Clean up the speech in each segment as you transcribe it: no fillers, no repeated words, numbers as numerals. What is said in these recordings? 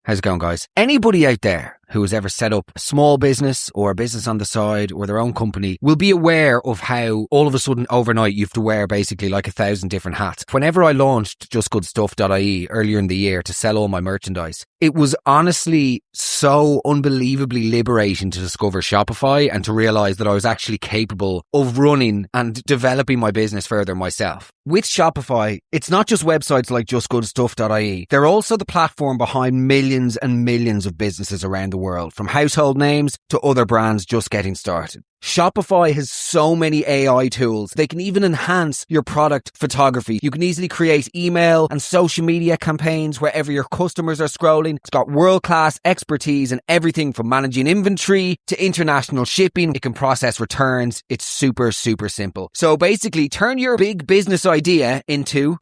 How's it going, guys? Anybody out there who has ever set up a small business or a business on the side or their own company will be aware of how all of a sudden overnight you have to wear basically like 1,000 different hats. Whenever I launched justgoodstuff.ie earlier in the year to sell all my merchandise, it was honestly so unbelievably liberating to discover Shopify and to realize that I was actually capable of running and developing my business further myself. With Shopify, it's not just websites like justgoodstuff.ie. They're also the platform behind millions and millions of businesses around the world, from household names to other brands just getting started. Shopify has so many AI tools. They can even enhance your product photography. You can easily create email and social media campaigns wherever your customers are scrolling. It's got world-class expertise in everything from managing inventory to international shipping. It can process returns. It's super, super simple. So basically, turn your big business idea into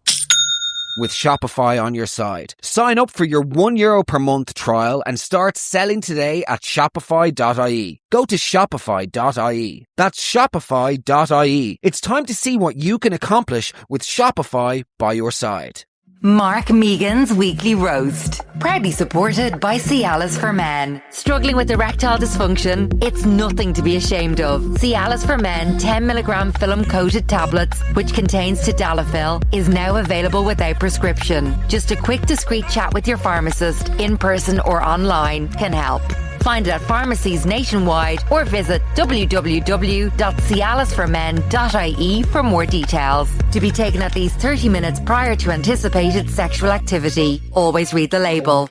with Shopify on your side. Sign up for your €1 per month trial and start selling today at shopify.ie. Go to shopify.ie. That's shopify.ie. It's time to see what you can accomplish with Shopify by your side. Mark Megan's Weekly Roast. Proudly supported by Cialis for Men. Struggling with erectile dysfunction? It's nothing to be ashamed of. Cialis for Men 10mg film-coated tablets, which contains tadalafil, is now available without prescription. Just a quick, discreet chat with your pharmacist, in person or online, can help. Find it at pharmacies nationwide or visit www.cialisformen.ie for more details. To be taken at least 30 minutes prior to anticipated sexual activity. Always read the label.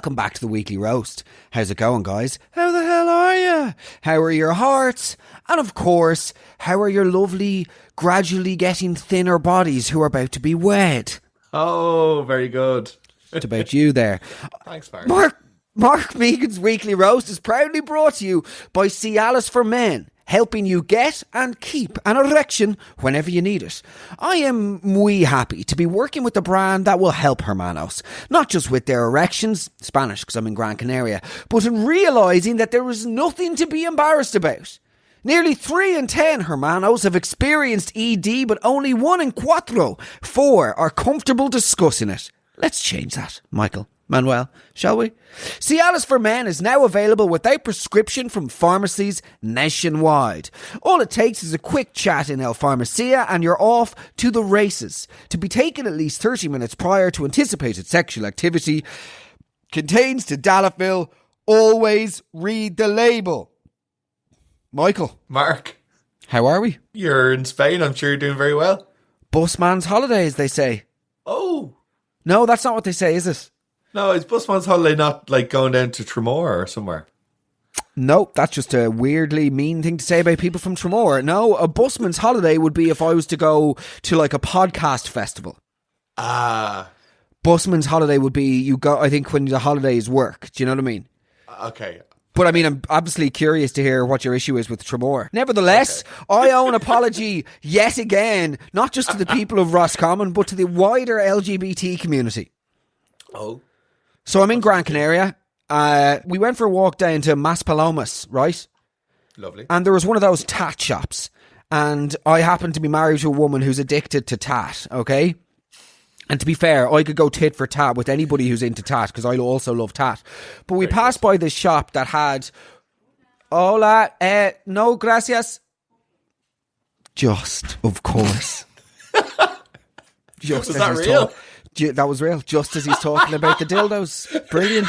Back to the Weekly Roast. How's it going, guys? How the hell are you? How are your hearts? And of course, how are your lovely, gradually getting thinner bodies who are about to be wed? Oh, very good. What about you there? Thanks, Mark Megan's Weekly Roast is proudly brought to you by Cialis for Men, helping you get and keep an erection whenever you need it. I am muy happy to be working with the brand that will help hermanos, not just with their erections, Spanish because I'm in Gran Canaria, but in realising that there is nothing to be embarrassed about. Nearly 3 in 10 hermanos have experienced ED, but only 1 in 4 are comfortable discussing it. Let's change that, Manuel, shall we? Cialis for Men is now available without prescription from pharmacies nationwide. All it takes is a quick chat in El Farmacia and you're off to the races. To be taken at least 30 minutes prior to anticipated sexual activity. Contains tadalafil. Always read the label. Michael. Mark. How are we? You're in Spain. I'm sure you're doing very well. Busman's holiday, as they say. Oh. No, that's not what they say, is it? No, is Busman's holiday not like going down to Tremor or somewhere? No, that's just a weirdly mean thing to say about people from Tremor. No, a busman's holiday would be if I was to go to like a podcast festival. Ah. Busman's holiday would be you go, I think, when the holidays work. Do you know what I mean? Okay. But I mean, I'm obviously curious to hear what your issue is with Tremor. Nevertheless, okay. I owe an apology yet again, not just to the people of Roscommon, but to the wider LGBT community. Oh. So I'm in Gran Canaria. We went for a walk down to Maspalomas, right? Lovely. And there was one of those tat shops. And I happen to be married to a woman who's addicted to tat, okay? And to be fair, I could go tit for tat with anybody who's into tat, because I also love tat. But we passed by this shop that had, hola, no gracias. Just, of course. Just was that real? That was real. Just as he's talking about the dildos. Brilliant.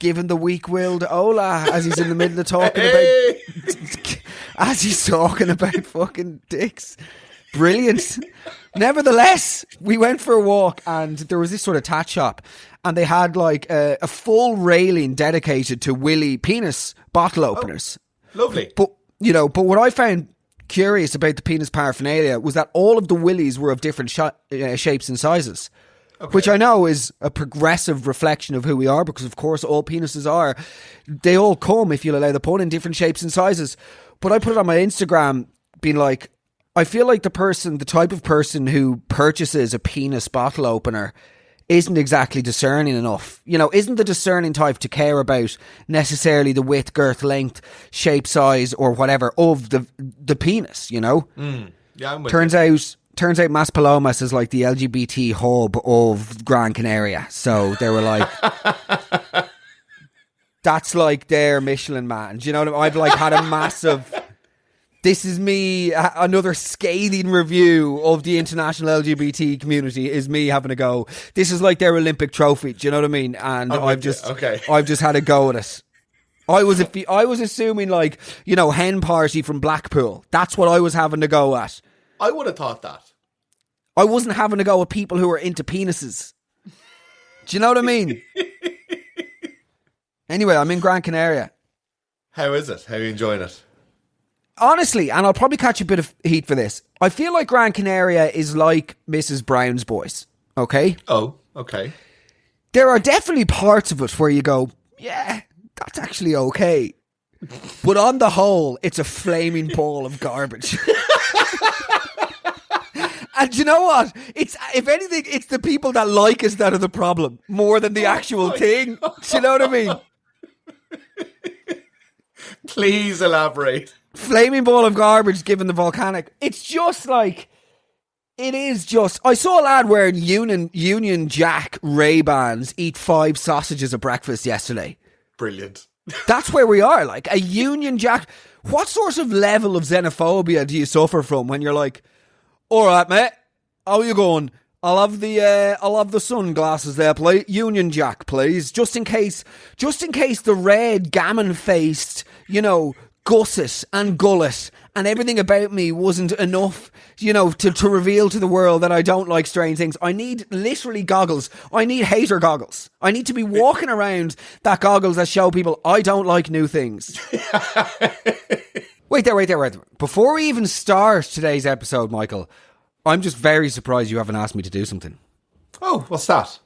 Giving the weak-willed hola as he's in the middle of talking about... as he's talking about fucking dicks. Brilliant. Nevertheless, we went for a walk and there was this sort of tat shop and they had like a full railing dedicated to willy penis bottle openers. Oh, lovely. But, you know, but what I found curious about the penis paraphernalia was that all of the willies were of different shapes and sizes. which I know is a progressive reflection of who we are, because of course all penises are. They all come, if you'll allow the pun, in different shapes and sizes. But I put it on my Instagram being like, I feel like the type of person who purchases a penis bottle opener isn't exactly discerning enough. You know, isn't the discerning type to care about necessarily the width, girth, length, shape, size, or whatever of the penis, you know? Yeah, I'm with Turns out Mas Palomas is like the LGBT hub of Gran Canaria. So they were like, that's like their Michelin man. Do you know what I mean? I've like had a massive... This is me, another scathing review of the international LGBT community is me having a go. This is like their Olympic trophy, do you know what I mean? And I've just had a go at it. I was assuming like, you know, hen party from Blackpool. That's what I was having to go at. I would have thought that. I wasn't having to go at people who are into penises. Do you know what I mean? Anyway, I'm in Gran Canaria. How is it? How are you enjoying it? Honestly, and I'll probably catch a bit of heat for this, I feel like Gran Canaria is like Mrs. Brown's Boys, okay? Oh, okay. There are definitely parts of it where you go, yeah, that's actually okay. But on the whole, it's a flaming ball of garbage. And you know what? If anything, it's the people that like us that are the problem, more than the actual thing. Do you know what I mean? Please elaborate. Flaming ball of garbage given the volcanic. It's just like, it is just, I saw a lad wearing Union Jack Ray-Bans eat 5 sausages at breakfast yesterday. Brilliant. That's where we are, like a Union Jack. What sort of level of xenophobia do you suffer from when you're like, all right, mate, how are you going? I'll have the sunglasses there, please. Union Jack, please. Just in case the red gammon-faced, you know, gusset and gullet and everything about me wasn't enough, you know, to reveal to the world that I don't like strange things. I need literally goggles. I need hater goggles. I need to be walking around that goggles that show people I don't like new things. Wait there. Before we even start today's episode, Michael, I'm just very surprised you haven't asked me to do something. Oh, what's that?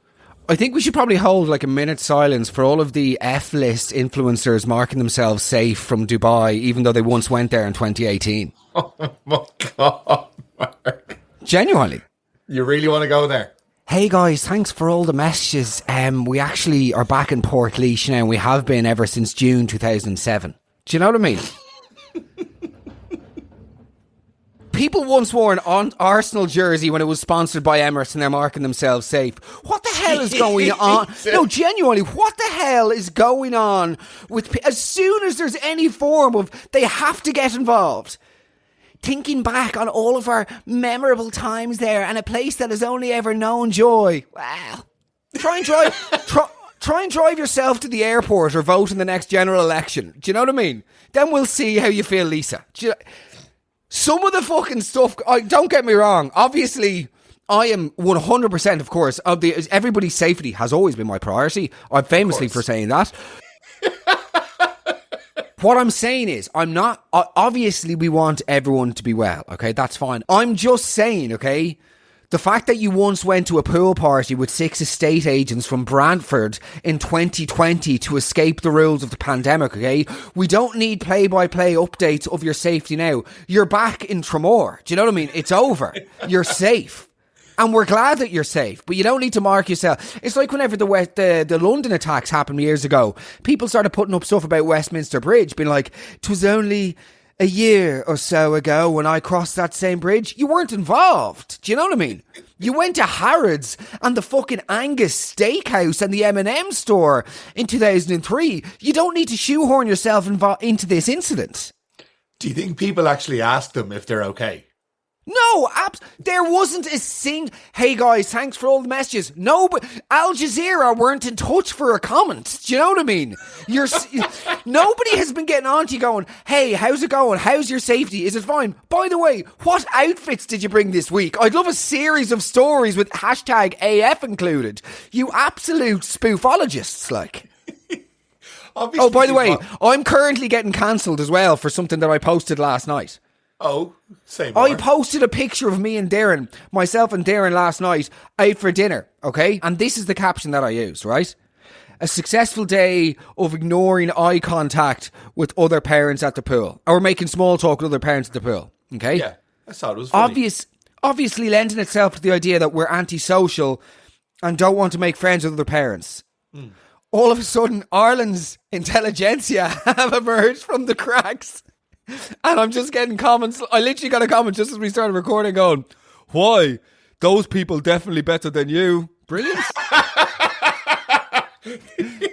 I think we should probably hold like a minute's silence for all of the F-list influencers marking themselves safe from Dubai, even though they once went there in 2018. Oh my God, Mark. Genuinely. You really want to go there? Hey guys, thanks for all the messages. We actually are back in Portlaoise now, and we have been ever since June 2007. Do you know what I mean? People once wore an Arsenal jersey when it was sponsored by Emirates and they're marking themselves safe. What the hell is going on? No, genuinely, what the hell is going on with... As soon as there's any form of... They have to get involved. Thinking back on all of our memorable times there and a place that has only ever known joy. Wow. Try and drive yourself to the airport or vote in the next general election. Do you know what I mean? Then we'll see how you feel, Lisa. Some of the fucking stuff, don't get me wrong, obviously I am 100%, of course, everybody's safety has always been my priority. I'm famously for saying that. What I'm saying is, obviously we want everyone to be well, okay, that's fine. I'm just saying, okay, the fact that you once went to a pool party with 6 estate agents from Brantford in 2020 to escape the rules of the pandemic, okay? We don't need play-by-play updates of your safety now. You're back in Tremor. Do you know what I mean? It's over. You're safe. And we're glad that you're safe, but you don't need to mark yourself. It's like whenever the London attacks happened years ago, people started putting up stuff about Westminster Bridge, being like, it was only a year or so ago when I crossed that same bridge. You weren't involved. Do you know what I mean? You went to Harrods and the fucking Angus Steakhouse and the M&M store in 2003. You don't need to shoehorn yourself into this incident. Do you think people actually ask them if they're okay? No, there wasn't a single... Hey guys, thanks for all the messages. No, but Al Jazeera weren't in touch for a comment. Do you know what I mean? Nobody has been getting on to you going, hey, how's it going? How's your safety? Is it fine? By the way, what outfits did you bring this week? I'd love a series of stories with hashtag AF included. You absolute spoofologists, like... Obviously, by the way, I'm currently getting cancelled as well for something that I posted last night. Oh, say I more. posted a picture of me and Darren, myself and Darren last night, out for dinner, okay? And this is the caption that I used, right? A successful day of ignoring eye contact with other parents at the pool. Or making small talk with other parents at the pool, okay? Yeah, I thought it was funny. Obviously lending itself to the idea that we're antisocial and don't want to make friends with other parents. All of a sudden, Ireland's intelligentsia have emerged from the cracks. And I'm just getting comments. I literally got a comment just as we started recording going, why? Those people definitely better than you. Brilliant.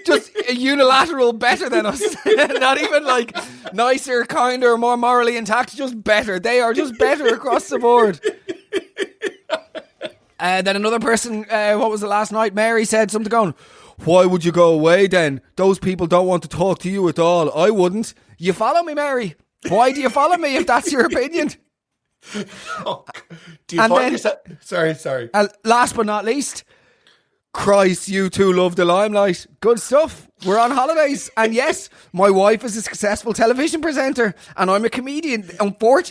Just a unilateral better than us. Not even like nicer, kinder, more morally intact, just better. They are just better across the board. Then another person, what was it last night? Mary said something going, why would you go away then? Those people don't want to talk to you at all. I wouldn't. You follow me, Mary? Why do you follow me if that's your opinion? Oh, do you find yourself... Sorry. Last but not least, Christ, you two love the limelight. Good stuff. We're on holidays. And yes, my wife is a successful television presenter and I'm a comedian.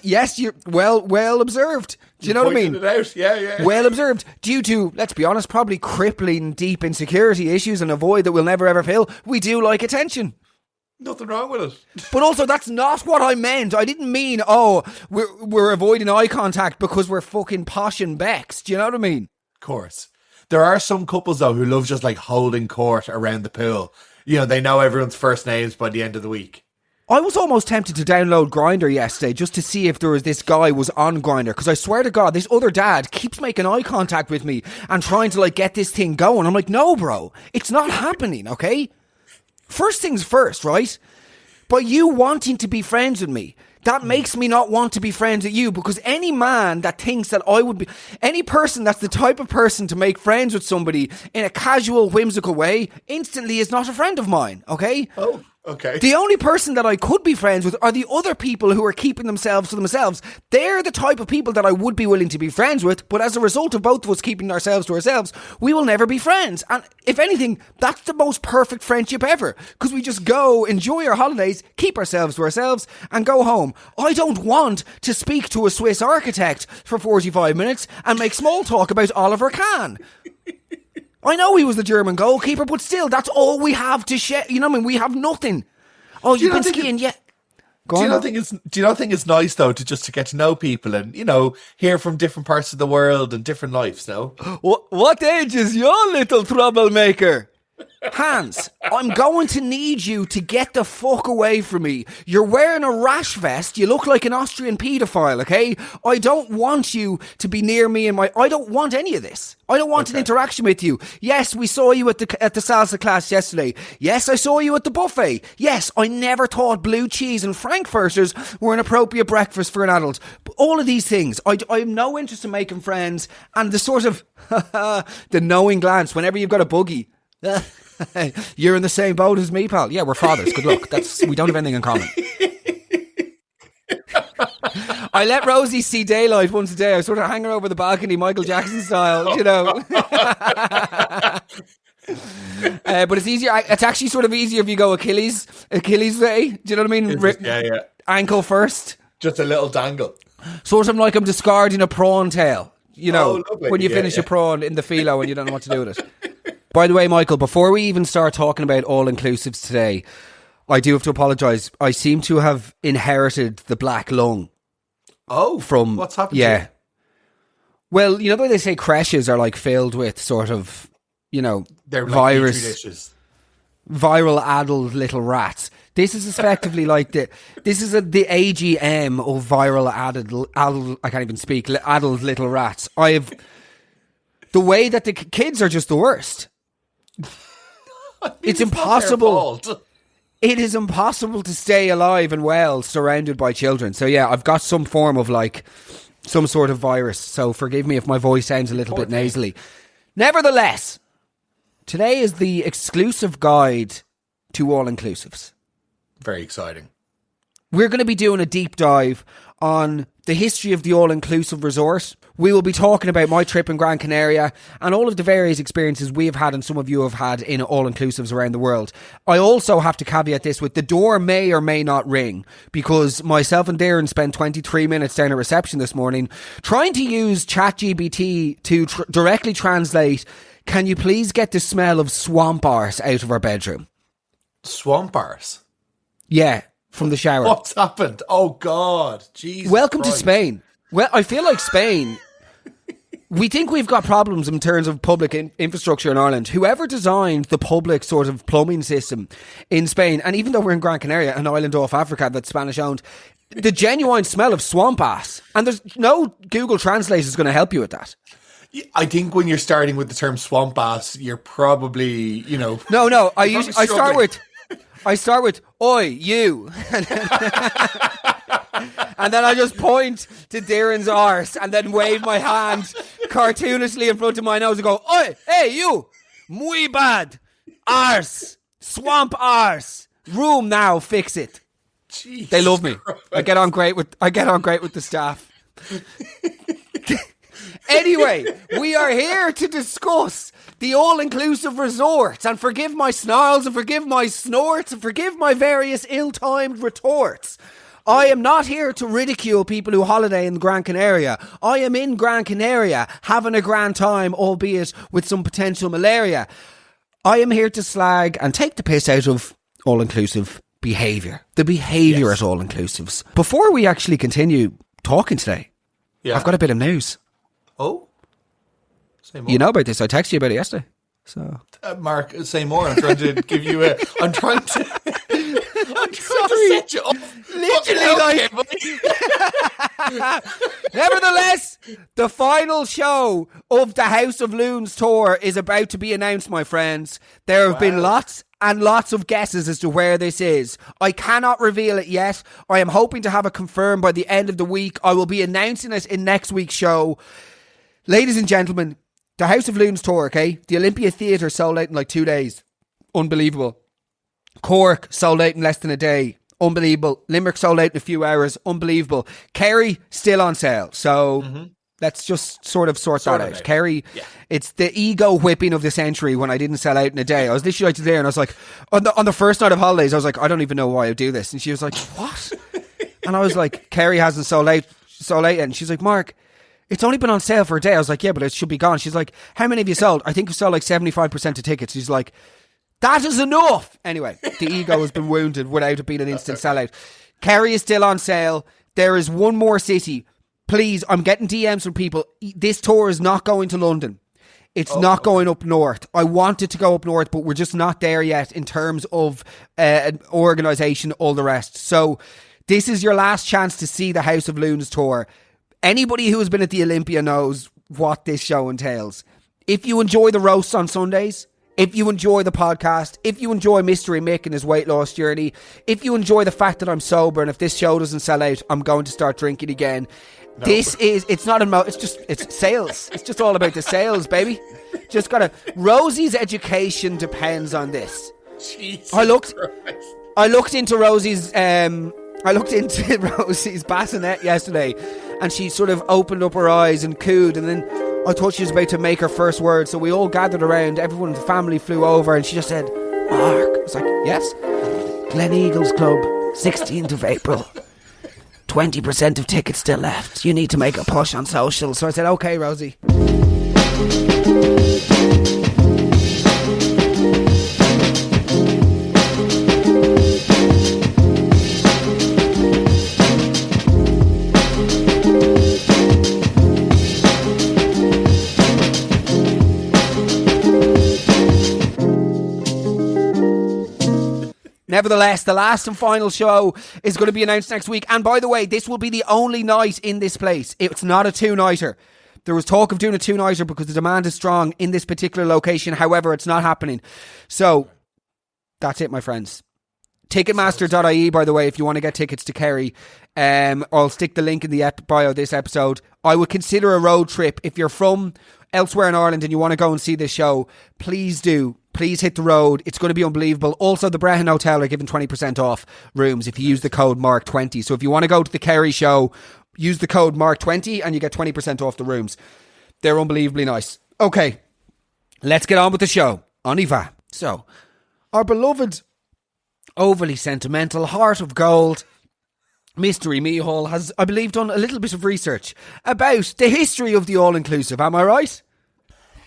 Yes, you're well observed. Do you know what I mean? It out. Yeah. Well observed. Due to, let's be honest, probably crippling deep insecurity issues and a void that we'll never ever fill, we do like attention. Nothing wrong with it. But also, that's not what I meant. I didn't mean, we're avoiding eye contact because we're fucking posh and becks. Do you know what I mean? Of course. There are some couples, though, who love just like holding court around the pool. You know, they know everyone's first names by the end of the week. I was almost tempted to download Grindr yesterday just to see if there was this guy was on Grindr, because I swear to God, this other dad keeps making eye contact with me and trying to like get this thing going. I'm like, no, bro, it's not happening, okay? First things first, right? By you wanting to be friends with me, that makes me not want to be friends with you, because any man that thinks that I would be, any person that's the type of person to make friends with somebody in a casual, whimsical way, instantly is not a friend of mine, okay? Oh, okay. The only person that I could be friends with are the other people who are keeping themselves to themselves. They're the type of people that I would be willing to be friends with, but as a result of both of us keeping ourselves to ourselves, we will never be friends. And if anything, that's the most perfect friendship ever, because we just go, enjoy our holidays, keep ourselves to ourselves, and go home. I don't want to speak to a Swiss architect for 45 minutes and make small talk about Oliver Kahn. I know he was the German goalkeeper, but still, that's all we have to share. You know what I mean? We have nothing. Oh, you've been skiing, yeah. Do you not think it's nice, though, to get to know people and, you know, hear from different parts of the world and different lives, no? What age is your little troublemaker? Hans, I'm going to need you to get the fuck away from me. You're wearing a rash vest. You look like an Austrian paedophile, okay? I don't want you to be near me I don't want any of this. I don't want an interaction with you. Yes, we saw you at the salsa class yesterday. Yes, I saw you at the buffet. Yes, I never thought blue cheese and frankfurters were an appropriate breakfast for an adult. But all of these things, I have no interest in making friends, and the sort of the knowing glance whenever you've got a buggy. You're in the same boat as me, pal. Yeah, we're fathers. Good luck. We don't have anything in common. I let Rosie see daylight once a day. I sort of hang her over the balcony, Michael Jackson style, you know. But it's easier. It's actually sort of easier if you go Achilles way. Do you know what I mean? Yeah. Ankle first. Just a little dangle. Sort of like I'm discarding a prawn tail. You know, lovely. when you finish a prawn in the philo and you don't know what to do with it. By the way, Michael, before we even start talking about all-inclusives today, I do have to apologise. I seem to have inherited the black lung. Oh, from what's happened? Yeah. To you? Well, you know the way they say creches are like filled with sort of, you know, they're virus, like petri dishes. viral adult little rats. This is effectively like the AGM of viral adult. I can't even speak. Adult little rats. The way that the kids are just the worst. It's impossible. It is impossible to stay alive and well surrounded by children. So yeah, I've got some form of like some sort of virus. So forgive me if my voice sounds a little bit nasally. Nevertheless, today is the exclusive guide to all-inclusives. Very exciting. We're going to be doing a deep dive on the history of the all-inclusive resort. We will be talking about my trip in Gran Canaria and all of the various experiences we have had and some of you have had in all-inclusives around the world. I also have to caveat this with the door may or may not ring, because myself and Darren spent 23 minutes down at reception this morning trying to use ChatGPT to directly translate, "Can you please get the smell of swamp arse out of our bedroom?" Swamp arse? Yeah, from the shower. What's happened? Oh, God. Jesus Welcome Christ. to Spain. Well, I feel like Spain, we think we've got problems in terms of public infrastructure in Ireland. Whoever designed the public sort of plumbing system in Spain, and even though we're in Gran Canaria, an island off Africa that's Spanish owned, the genuine smell of swamp ass, and there's no Google Translate is going to help you with that. I think when you're starting with the term swamp ass, you're probably, No, I start with, "Oi, you." And then I just point to Darren's arse and then wave my hand cartoonishly in front of my nose and go, "Oi, hey, you, muy bad, arse, swamp arse, room now, fix it." Jesus they love me. Christ. I get on great with the staff. Anyway, we are here to discuss the all-inclusive resorts, and forgive my snarls and forgive my snorts and forgive my various ill-timed retorts. I am not here to ridicule people who holiday in Gran Canaria. I am in Gran Canaria having a grand time, albeit with some potential malaria. I am here to slag and take the piss out of all-inclusive behaviour. The behaviour at all-inclusives. Before we actually continue talking today, I've got a bit of news. Oh? Say more. You know about this. I texted you about it yesterday. So, Mark, say more. I'm trying to give you a... I'm trying to set you up. Literally, Nevertheless, the final show of the House of Loons tour is about to be announced, my friends. There have been lots and lots of guesses as to where this is. I cannot reveal it yet. I am hoping to have it confirmed by the end of the week. I will be announcing it in next week's show. Ladies and gentlemen, the House of Loons tour, okay? The Olympia Theatre sold out in like 2 days. Unbelievable. Cork sold out in less than a day. Unbelievable. Limerick sold out in a few hours. Unbelievable. Kerry, still on sale. So let's just sort that out. Kerry, it's the ego whipping of the century when I didn't sell out in a day. I was literally there and I was like, on the first night of holidays, I was like, I don't even know why I do this. And she was like, what? And I was like, Kerry hasn't sold out yet. And she's like, Mark, it's only been on sale for a day. I was like, yeah, but it should be gone. She's like, how many have you sold? I think we've sold like 75% of tickets. She's like, that is enough. Anyway, the ego has been wounded without it being an instant sellout. Kerry is still on sale. There is one more city. Please, I'm getting DMs from people. This tour is not going to London. It's not going up north. I wanted to go up north, but we're just not there yet in terms of organisation, all the rest. So this is your last chance to see the House of Loons tour. Anybody who has been at the Olympia knows what this show entails. If you enjoy the roasts on Sundays, if you enjoy the podcast, if you enjoy Mystery Mick and his weight loss journey, if you enjoy the fact that I'm sober and if this show doesn't sell out, I'm going to start drinking again. No. It's sales. It's just all about the sales, baby. Rosie's education depends on this. Jesus I looked into Rosie's bassinet yesterday and she sort of opened up her eyes and cooed, and then I thought she was about to make her first word, so we all gathered around, everyone in the family flew over, and she just said, Mark. I was like, yes? Glen Eagles Club, 16th of April. 20% of tickets still left. You need to make a push on social. So I said, okay, Rosie. Nevertheless, the last and final show is going to be announced next week. And by the way, this will be the only night in this place. It's not a two-nighter. There was talk of doing a two-nighter because the demand is strong in this particular location. However, it's not happening. So, that's it, my friends. Ticketmaster.ie, by the way, if you want to get tickets to Kerry. I'll stick the link in the bio of this episode. I would consider a road trip. If you're from elsewhere in Ireland and you want to go and see this show, please do. Please hit the road. It's going to be unbelievable. Also, the Brehan Hotel are giving 20% off rooms if you use the code MARK20. So if you want to go to the Kerry show, use the code MARK20 and you get 20% off the rooms. They're unbelievably nice. Okay, let's get on with the show. On y va. So, our beloved, overly sentimental, heart of gold, Mystery Mihal has, I believe, done a little bit of research about the history of the all-inclusive. Am I right?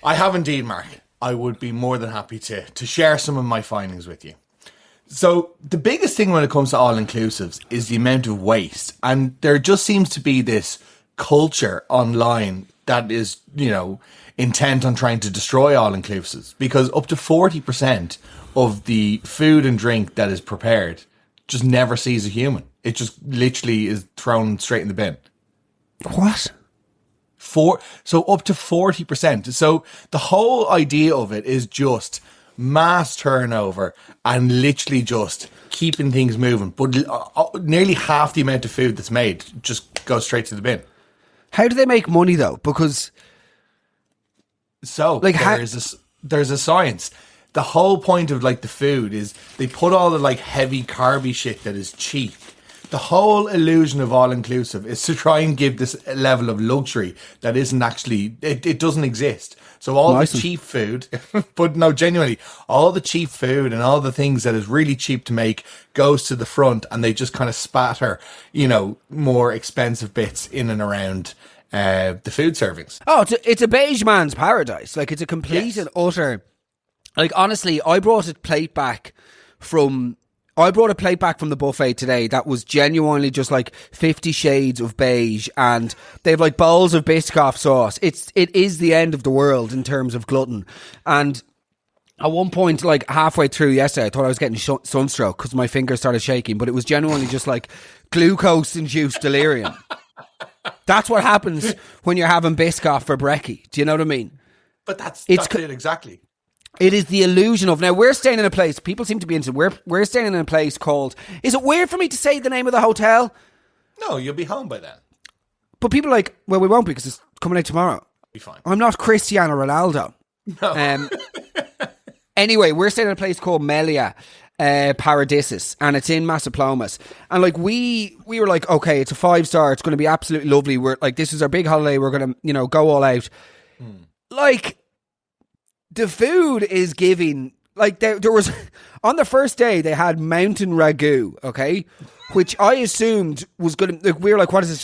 I have indeed, Mark. I would be more than happy to share some of my findings with you. So the biggest thing when it comes to all-inclusives is the amount of waste. And there just seems to be this culture online that is, intent on trying to destroy all-inclusives. Because up to 40% of the food and drink that is prepared just never sees a human. It just literally is thrown straight in the bin. What? So up to 40%. So the whole idea of it is just mass turnover and literally just keeping things moving. But nearly half the amount of food that's made just goes straight to the bin. How do they make money though? Because there's a science. The whole point of the food is they put all the heavy carby shit that is cheap. The whole illusion of all-inclusive is to try and give this level of luxury that isn't actually, it doesn't exist. So all the cheap food, but no, genuinely, all the cheap food and all the things that is really cheap to make goes to the front, and they just kind of spatter, more expensive bits in and around the food servings. Oh, it's a beige man's paradise. It's a complete and utter, honestly, I brought a plate back from the buffet today that was genuinely just 50 shades of beige, and they have bowls of Biscoff sauce. It is the end of the world in terms of glutton. And at one point, halfway through yesterday, I thought I was getting sunstroke because my fingers started shaking, but it was genuinely just glucose-induced delirium. That's what happens when you're having Biscoff for brekkie. Do you know what I mean? But that's it exactly. It is the illusion of, now we're staying in a place, people seem to be into, we're staying in a place called, is it weird for me to say the name of the hotel? No, you'll be home by then. But people are like, well, we won't because it's coming out tomorrow. Be fine. I'm not Cristiano Ronaldo. No. Anyway, we're staying in a place called Melia Paradisus, and it's in Massaplomas. And we were like, okay, it's a 5-star, it's going to be absolutely lovely. We're this is our big holiday, we're going to, go all out. The food is giving, there was, on the first day, they had mountain ragu, okay? Which I assumed was going to, we were like, what is this?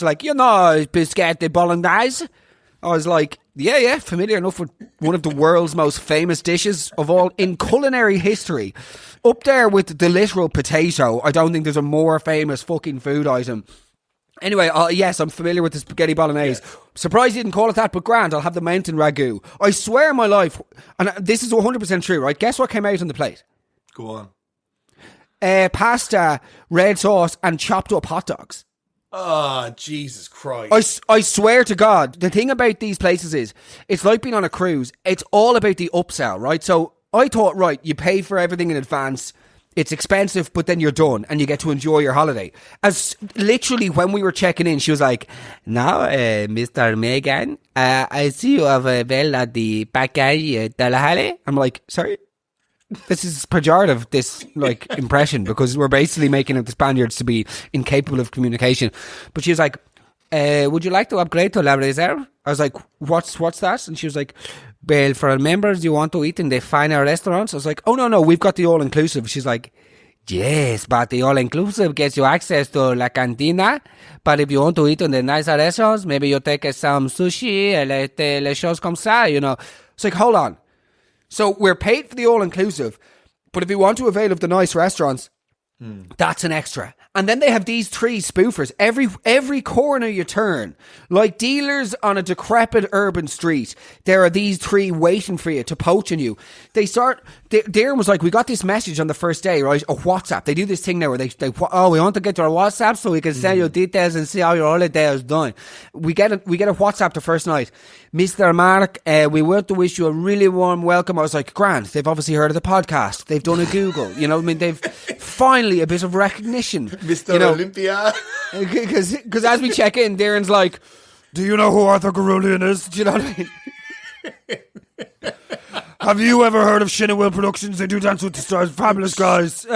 Biscuit de bolognese? I was like, yeah, familiar enough with one of the world's most famous dishes of all in culinary history. Up there with the literal potato, I don't think there's a more famous fucking food item. Anyway, yes, I'm familiar with the spaghetti bolognese. Yeah. Surprised you didn't call it that, but grand, I'll have the mountain ragu. I swear on my life, and this is 100% true, right? Guess what came out on the plate? Go on. Pasta, red sauce, and chopped up hot dogs. Oh, Jesus Christ. I swear to God, the thing about these places is, it's like being on a cruise. It's all about the upsell, right? So I thought, right, you pay for everything in advance. It's expensive, but then you're done and you get to enjoy your holiday. As literally when we were checking in, she was like, now, Mr. Megan, I see you have a bell at the package de la Halle. I'm like, sorry? This is pejorative, this impression, because we're basically making the Spaniards to be incapable of communication. But she was like, would you like to upgrade to La Reserve? I was like, what's that? And she was like, well, for members, you want to eat in the finer restaurants? I was like, oh, no, we've got the all-inclusive. She's like, yes, but the all-inclusive gets you access to La Cantina. But if you want to eat in the nicer restaurants, maybe you take some sushi, les choses comme ça, It's like, hold on. So we're paid for the all-inclusive, but if you want to avail of the nice restaurants, that's an extra. And then they have these 3 spoofers. Every corner you turn, like dealers on a decrepit urban street, there are these 3 waiting for you to poach on you. Darren was like, we got this message on the first day, right? A WhatsApp. They do this thing now where we want to get your WhatsApp so we can send you details and see how your holiday is done. We get a WhatsApp the first night. Mr. Mark, we want to wish you a really warm welcome. I was like, grand. They've obviously heard of the podcast. They've done a Google. They've finally a bit of recognition. Mr. Olympia. Because as we check in, Darren's like, do you know who Arthur Garulian is? Do you know what I mean? Have you ever heard of Shinawil Productions? They do Dance with the Stars. Fabulous guys.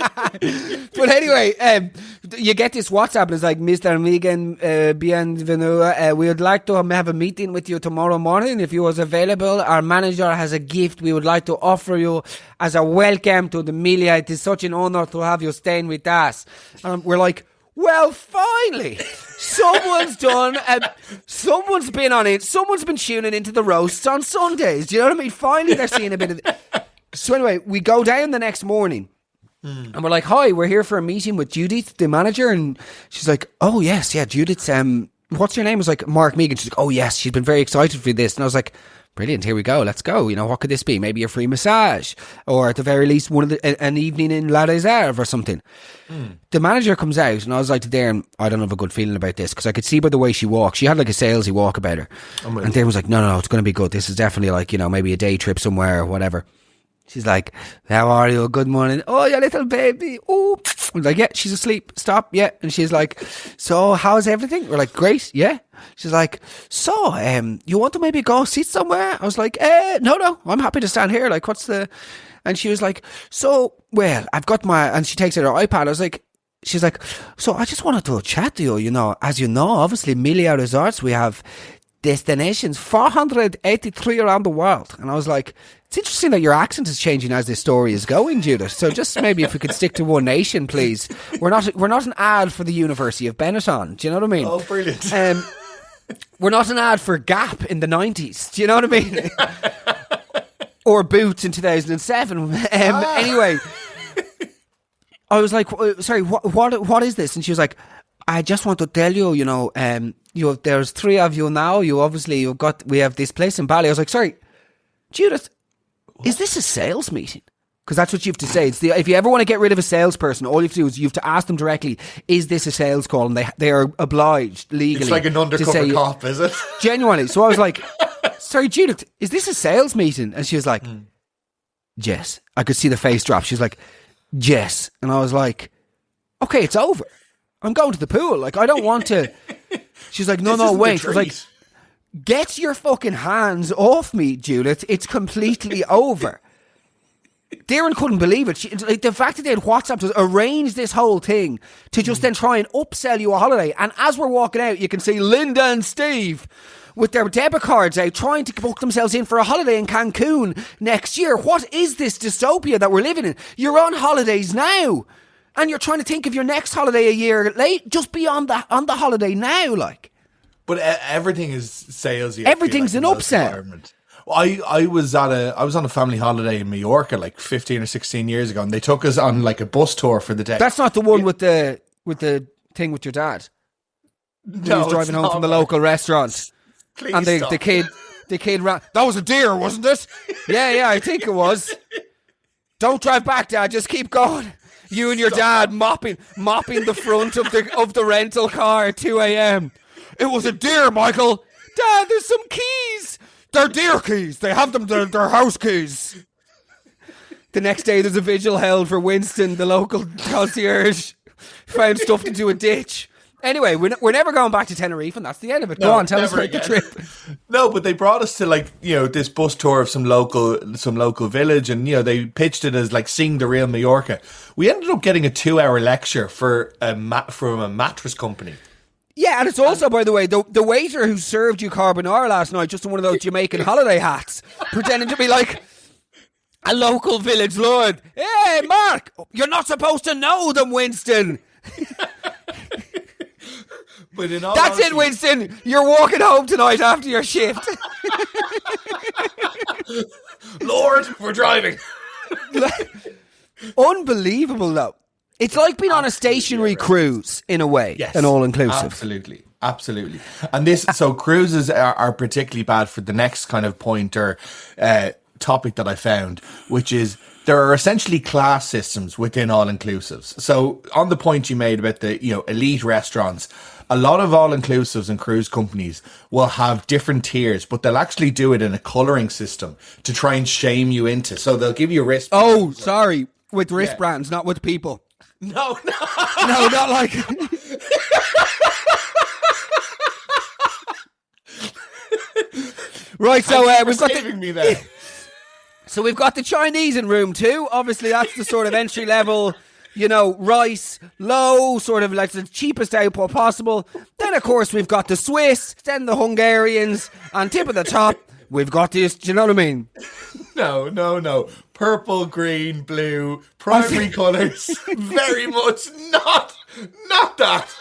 But anyway, you get this WhatsApp and it's like, Mr. Megan, bienvenue. We would like to have a meeting with you tomorrow morning. If you was available, our manager has a gift we would like to offer you as a welcome to the Melia. It is such an honour to have you staying with us. And we're like, well, finally, someone's done. Someone's been on it. Someone's been tuning into the roasts on Sundays. Do you know what I mean? Finally, they're seeing a bit of it. So anyway, we go down the next morning. And we're like, hi, we're here for a meeting with Judith, the manager. And she's like, oh, yes, yeah, Judith's, what's your name? I was like, Mark Megan. She's like, oh, yes, she's been very excited for this. And I was like, brilliant, here we go, let's go. You know, what could this be? Maybe a free massage, or at the very least, an evening in La Réserve or something. The manager comes out, and I was like to Darren, I don't have a good feeling about this, because I could see by the way she walked. She had like a salesy walk about her. And Darren was like, no, it's going to be good. This is definitely like, you know, maybe a day trip somewhere or whatever. She's like, how are you? Good morning. Oh, your little baby. Oh, I'm like, yeah, she's asleep. Stop. Yeah. And she's like, so how's everything? We're like, great. Yeah. She's like, so, you want to maybe go sit somewhere? I was like, no, I'm happy to stand here. Like, what's the, and she was like, so, well, I've got and she takes out her iPad. I was like, she's like, so I just wanted to chat to you, you know, as you know, obviously Melia Resorts, we have destinations 483 around the world. And I was like, it's interesting that your accent is changing as this story is going, Judith. So just maybe if we could stick to one nation, please. We're not an ad for the University of Benetton. Do you know what I mean? Oh, brilliant. We're not an ad for Gap in the 90s. Do you know what I mean? Or Boots in 2007. Anyway, I was like, sorry, what is this? And she was like, I just want to tell you, you know, there's three of you now. We have this place in Bali. I was like, sorry, Judith, is this a sales meeting? Because that's what you have to say. If you ever want to get rid of a salesperson, all you have to do is you have to ask them directly, is this a sales call? And they are obliged legally. It's like an undercover cop, is it? Genuinely. So I was like, sorry, Judith, is this a sales meeting? And she was like, Jess. I could see the face drop. She was like, Jess. And I was like, okay, it's over. I'm going to the pool. Like, I don't want to. She's like, no, wait. I was like, get your fucking hands off me, Judith. It's completely over. Darren couldn't believe it. Like, the fact that they had WhatsApp to arrange this whole thing to just then try and upsell you a holiday. And as we're walking out, you can see Linda and Steve with their debit cards out trying to book themselves in for a holiday in Cancun next year. What is this dystopia that we're living in? You're on holidays now. And you're trying to think of your next holiday a year late. Just be on the holiday now, like. But everything is salesy. Everything's an upsell. Well, I was on a family holiday in Mallorca like 15 or 16 years ago, and they took us on like a bus tour for the day. That's not the one with the thing with your dad. No, he was driving home from the local restaurant. Please and the kid ran. That was a deer, wasn't it? Yeah, I think it was. Don't drive back, Dad. Just keep going. You and your dad mopping the front of the rental car at 2 a.m. It was a deer, Michael. Dad, there's some keys. They're deer keys. They have them. They're house keys. The next day, there's a vigil held for Winston, the local concierge. Found stuff into a ditch. Anyway, we're never going back to Tenerife, and that's the end of it. Go on, tell us about the trip. No, but they brought us to like, you know, this bus tour of some local village, and you know, they pitched it as like seeing the real Mallorca. We ended up getting a 2-hour lecture from a mattress company. Yeah, and it's also, by the way, the waiter who served you carbonara last night, just in one of those Jamaican holiday hats, pretending to be like a local village lord. Hey, Mark, you're not supposed to know them, Winston. But in all That's honesty, it, Winston. You're walking home tonight after your shift. Lord, we're driving. Unbelievable, though. It's like being on a stationary cruise, in a way, yes, an all-inclusive. Absolutely. And so cruises are particularly bad for the next kind of point or topic that I found, which is there are essentially class systems within all-inclusives. So on the point you made about the, you know, elite restaurants, a lot of all-inclusives and cruise companies will have different tiers, but they'll actually do it in a colouring system to try and shame you into. So they'll give you wristbands. Oh, sorry. With wristbands, not with people. No, not like... Right, so we've got me there. So we've got the Chinese in room 2. Obviously, that's the sort of entry level rice, low, sort of like the cheapest output possible. Then, of course, we've got the Swiss, then the Hungarians, and tip of the top, we've got this, do you know what I mean? No. Purple, green, blue, primary colours. Very much not that.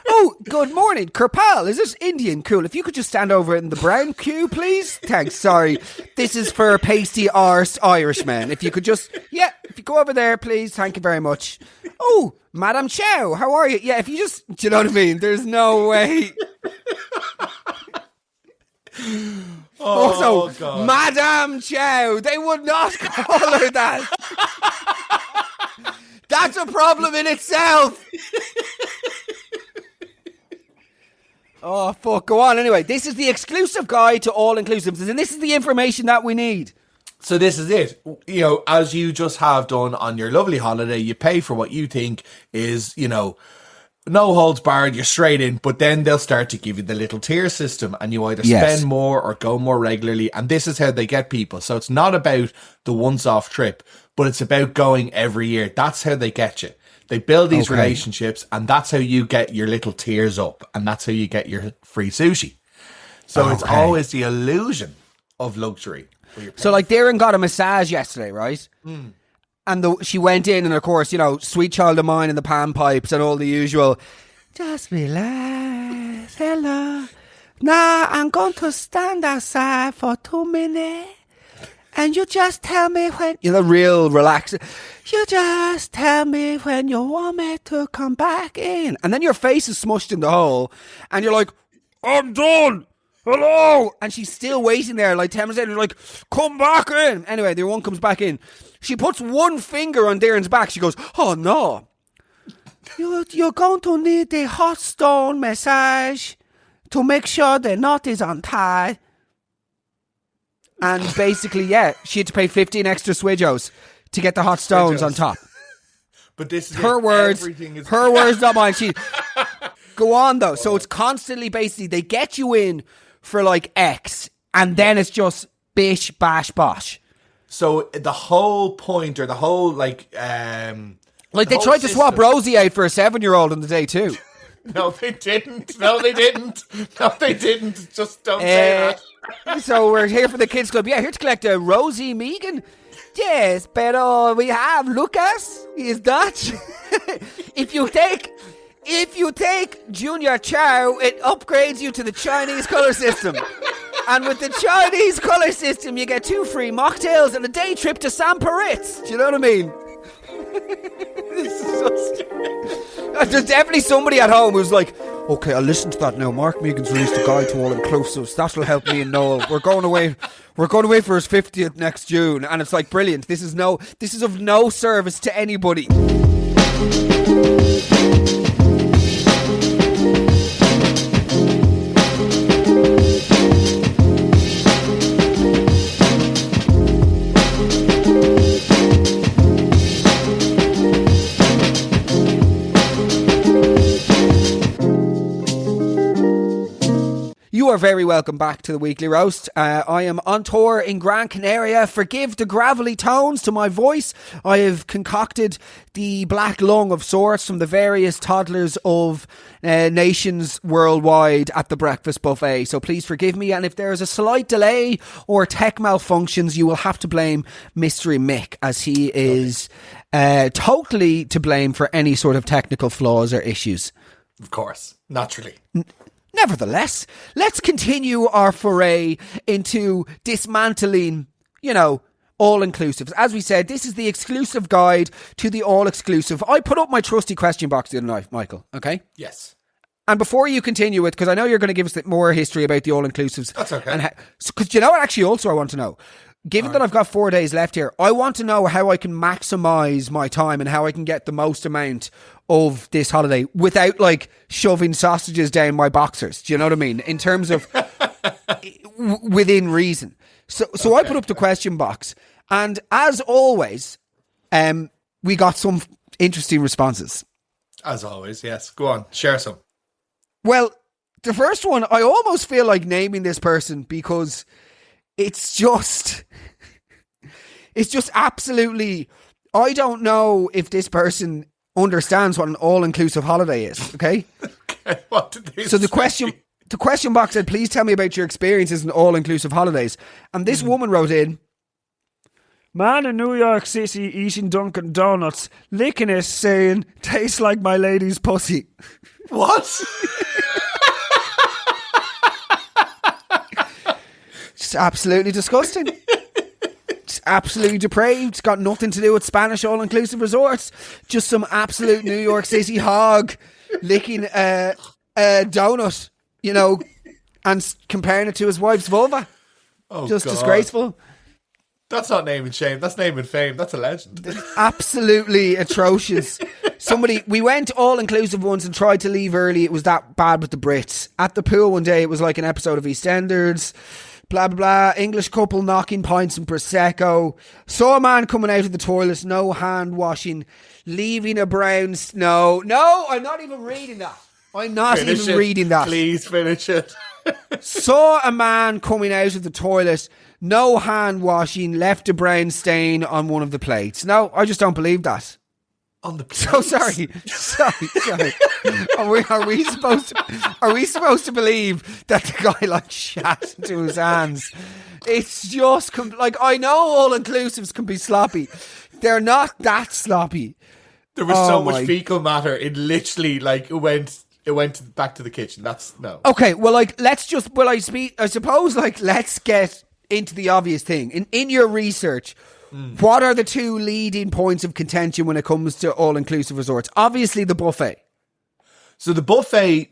Oh, good morning. Kirpal, is this Indian? Cool. If you could just stand over in the brown queue, please. Thanks. Sorry. This is for pasty arse Irishmen. If you could just, if you go over there, please. Thank you very much. Oh, Madam Chow, how are you? Yeah, if you just, do you know what I mean? There's no way. Also, God. Madame Chow, they would not call her that. That's a problem in itself. Oh, fuck, go on. Anyway, this is the exclusive guide to all-inclusives, and this is the information that we need. So this is it. As you just have done on your lovely holiday, you pay for what you think is, no holds barred, you're straight in, but then they'll start to give you the little tier system, and you either spend more or go more regularly, and this is how they get people. So it's not about the once-off trip, but it's about going every year. That's how they get you. They build these relationships, and that's how you get your little tiers up, and that's how you get your free sushi. So it's always the illusion of luxury. So like Darren got a massage yesterday, right? Mm. And she went in, and of course, Sweet Child of Mine and the pan pipes and all the usual. Just relax, hello. Now I'm going to stand outside for 2 minutes, and you just tell me when real relaxed. You just tell me when you want me to come back in, and then your face is smushed in the hole, and you're like, I'm done. Hello, and she's still waiting there like 10 minutes later. You're like, come back in. Anyway, the one comes back in. She puts one finger on Darren's back. She goes, oh no, you're going to need the hot stone massage to make sure the knot is untied. And basically, she had to pay 15 extra swidgos to get the hot stones on top. But this is her words. Her words, not mine. Go on though. So it's constantly, basically, they get you in for like X, and then it's just bish, bash, bosh. So the whole point, or the whole they tried to swap Rosie out for a 7-year-old on the day too. No, they didn't. Just don't say that. So we're here for the kids club. Yeah, here to collect a Rosie Megan. Yes, but we have Lucas. He's Dutch. If you take Junior Chow, it upgrades you to the Chinese colour system. And with the Chinese colour system, you get 2 free mocktails and a day trip to San Paritz. Do you know what I mean? This is so stupid. There's definitely somebody at home who's like, okay, I'll listen to that now. Mark Megan's released a guide to all inclusives. That'll help me and Noel. We're going away for his 50th next June. And it's like, brilliant. This is of no service to anybody. You are very welcome back to the Weekly Roast. I am on tour in Gran Canaria. Forgive the gravelly tones to my voice. I have concocted the black lung of sorts from the various toddlers of nations worldwide at the breakfast buffet. So please forgive me. And if there is a slight delay or tech malfunctions, you will have to blame Mystery Mick, as he is totally to blame for any sort of technical flaws or issues. Of course, naturally. Nevertheless, let's continue our foray into dismantling, all-inclusives. As we said, this is the exclusive guide to the all-exclusive. I put up my trusty question box the other night, Michael, okay? Yes. And before you continue with, because I know you're going to give us more history about the all-inclusives. That's okay. Because you know what actually also I want to know? Given that I've got 4 days left here, I want to know how I can maximise my time and how I can get the most amount of this holiday without shoving sausages down my boxers. Do you know what I mean? In terms of within reason. So I put up the question box, and as always, we got some interesting responses. As always, yes. Go on, share some. Well, the first one, I almost feel like naming this person because it's just absolutely I don't know if this person understands what an all-inclusive holiday is, okay? Okay, what did they So the say? question box said, please tell me about your experiences in all-inclusive holidays. And this woman wrote in, man in New York City eating Dunkin' Donuts, licking it, saying, tastes like my lady's pussy. What? It's absolutely disgusting. It's absolutely depraved. It's got nothing to do with Spanish all-inclusive resorts. Just some absolute New York City hog licking a donut, you know, and comparing it to his wife's vulva. Oh, Just God. disgraceful. That's not name and shame. That's name and fame. That's a legend. Absolutely atrocious. We went all-inclusive once and tried to leave early. It was that bad with the Brits. At the pool one day, it was like an episode of EastEnders. Blah, blah, blah. English couple knocking pints and Prosecco. Saw a man coming out of the toilet, no hand washing, leaving a brown... No, I'm not even reading that. I'm not even reading that. Please finish it. Saw a man coming out of the toilet, no hand washing, left a brown stain on one of the plates. No, I just don't believe that. On the So sorry. Are we supposed to believe that the guy like shat into his hands? It's just like, I know all inclusives can be sloppy. They're not that sloppy. There was so much fecal matter. It literally like it went back to the kitchen. That's no. Okay, well, like let's get into the obvious thing. In your research, what are the two leading points of contention when it comes to all-inclusive resorts? Obviously, the buffet. So the buffet,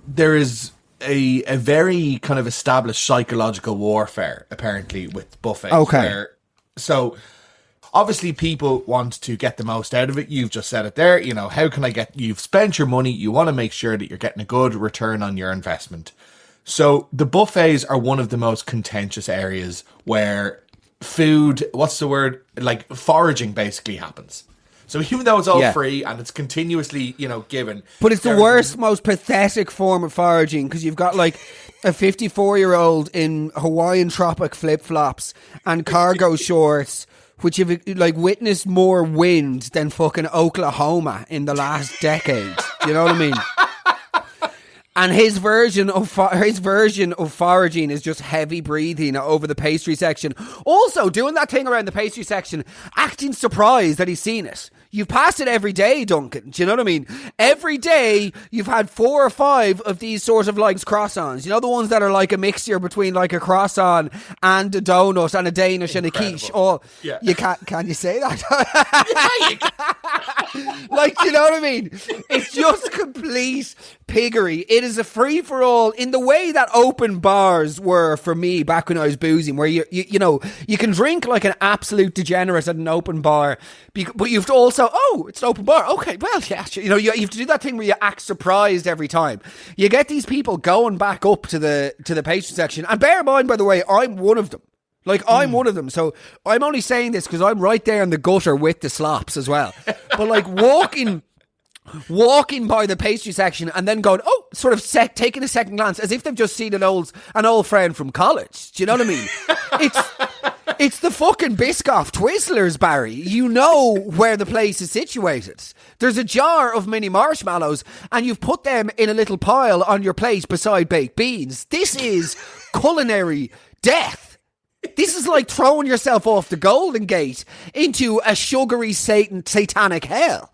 there is a very kind of established psychological warfare, apparently, with buffets. Okay. So obviously people want to get the most out of it. You've just said it there. You know, how can I get... You've spent your money. You want to make sure that you're getting a good return on your investment. So the buffets are one of the most contentious areas where food, what's the word? Like foraging basically happens. So even though it's all free and it's continuously, you know, given. But it's the worst, most pathetic form of foraging because you've got like a 54-year-old in Hawaiian tropic flip-flops and cargo shorts which have like witnessed more wind than fucking Oklahoma in the last decade. Do you know what I mean? And his version of foraging is just heavy breathing over the pastry section. Also, doing that thing around the pastry section, acting surprised that he's seen it. You've passed it every day, Duncan. Do you know what I mean? Every day, you've had 4 or 5 of these sort of like croissants. You know, the ones that are like a mixture between like a croissant and a donut and a Danish and a quiche. Oh, yeah. You can you say that? Yeah, you can. Like, you know what I mean? It's just complete piggery. It is a free-for-all in the way that open bars were for me back when I was boozing, where you know, you can drink like an absolute degenerate at an open bar, but you've to also, it's an open bar. Okay, well, yeah, you know, you have to do that thing where you act surprised every time. You get these people going back up to the pastry section, and bear in mind, by the way, I'm one of them. Like, I'm one of them. So I'm only saying this because I'm right there in the gutter with the slops as well. But like walking by the pastry section and then going, sort of taking a second glance as if they've just seen an old friend from college. Do you know what I mean? It's the fucking Biscoff Twizzlers, Barry. You know where the place is situated. There's a jar of mini marshmallows and you've put them in a little pile on your plate beside baked beans. This is culinary death. This is like throwing yourself off the Golden Gate into a sugary satanic hell.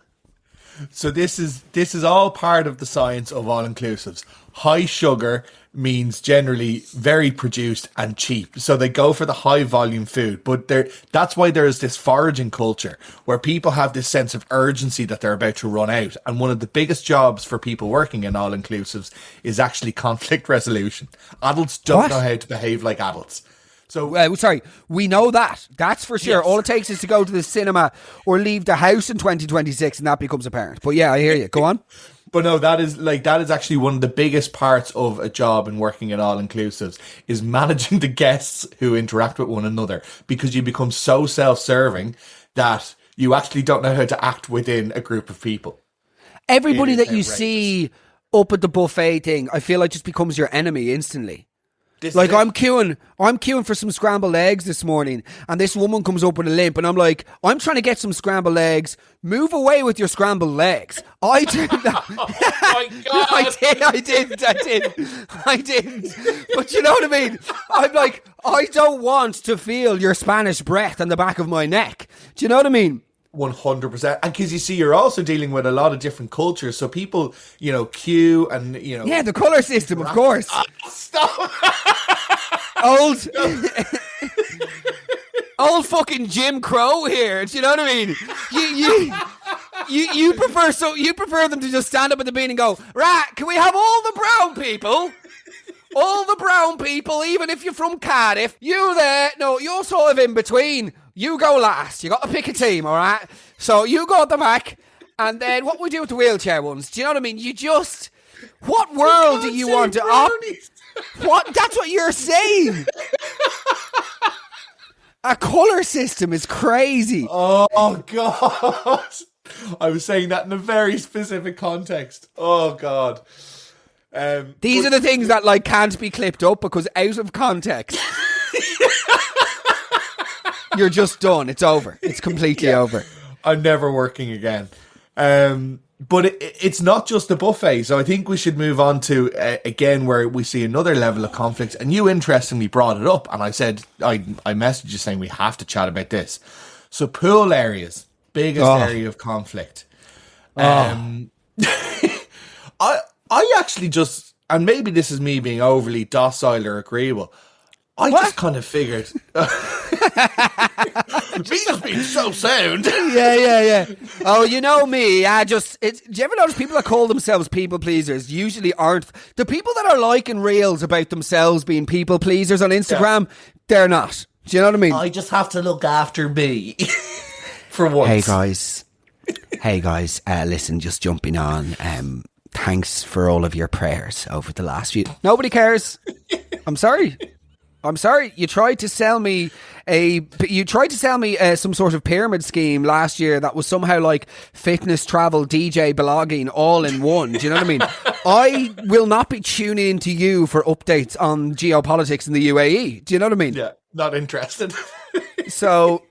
So this is all part of the science of all-inclusives. High sugar means generally very produced and cheap. So they go for the high volume food. But that's why there is this foraging culture where people have this sense of urgency that they're about to run out. And one of the biggest jobs for people working in all-inclusives is actually conflict resolution. Adults don't know how to behave like adults. So, sorry, we know that. That's for sure. Yes. All it takes is to go to the cinema or leave the house in 2026 and that becomes apparent. But yeah, I hear you. Go on. But no, that is actually one of the biggest parts of a job in working in all-inclusives is managing the guests who interact with one another, because you become so self-serving that you actually don't know how to act within a group of people. Everybody that you see up at the buffet thing, I feel like just becomes your enemy instantly. Like I'm queuing for some scrambled eggs this morning, and this woman comes up with a limp, and I'm like, I'm trying to get some scrambled eggs. Move away with your scrambled eggs. I did that. Oh my God. I didn't. But you know what I mean? I'm like, I don't want to feel your Spanish breath on the back of my neck. Do you know what I mean? 100%. And because you see, you're also dealing with a lot of different cultures. So people, queue and, Yeah, the colour system, of course. Stop. Old fucking Jim Crow here. Do you know what I mean? You prefer them to just stand up at the bean and go, right, can we have all the brown people? All the brown people, even if you're from Cardiff. You there, no, you're sort of in between. You go last. You got to pick a team, all right? So you go at the back, and then what we do with the wheelchair ones? Do you know what I mean? What world do you want to What? That's what you're saying. A colour system is crazy. Oh, God. I was saying that in a very specific context. Oh, God. These are the things that can't be clipped up because out of context. You're just done. It's over. It's completely over. I'm never working again. But it's not just the buffet. So I think we should move on to, again, where we see another level of conflict. And you interestingly brought it up. And I said, I messaged you saying we have to chat about this. So pool areas, biggest area of conflict. I actually just, and maybe this is me being overly docile or agreeable, I just kind of figured, me just being so sound. Yeah. Oh, you know me. Do you ever notice people that call themselves people pleasers usually aren't the people that are liking reels about themselves being people pleasers on Instagram? Yeah. They're not. Do you know what I mean? I just have to look after me for once. Hey guys. Listen, just jumping on. Thanks for all of your prayers over the last few. Nobody cares. I'm sorry. You tried to sell me some sort of pyramid scheme last year that was somehow like fitness, travel, DJ, blogging all in one. Do you know what I mean? I will not be tuning into you for updates on geopolitics in the UAE. Do you know what I mean? Yeah, not interested. So,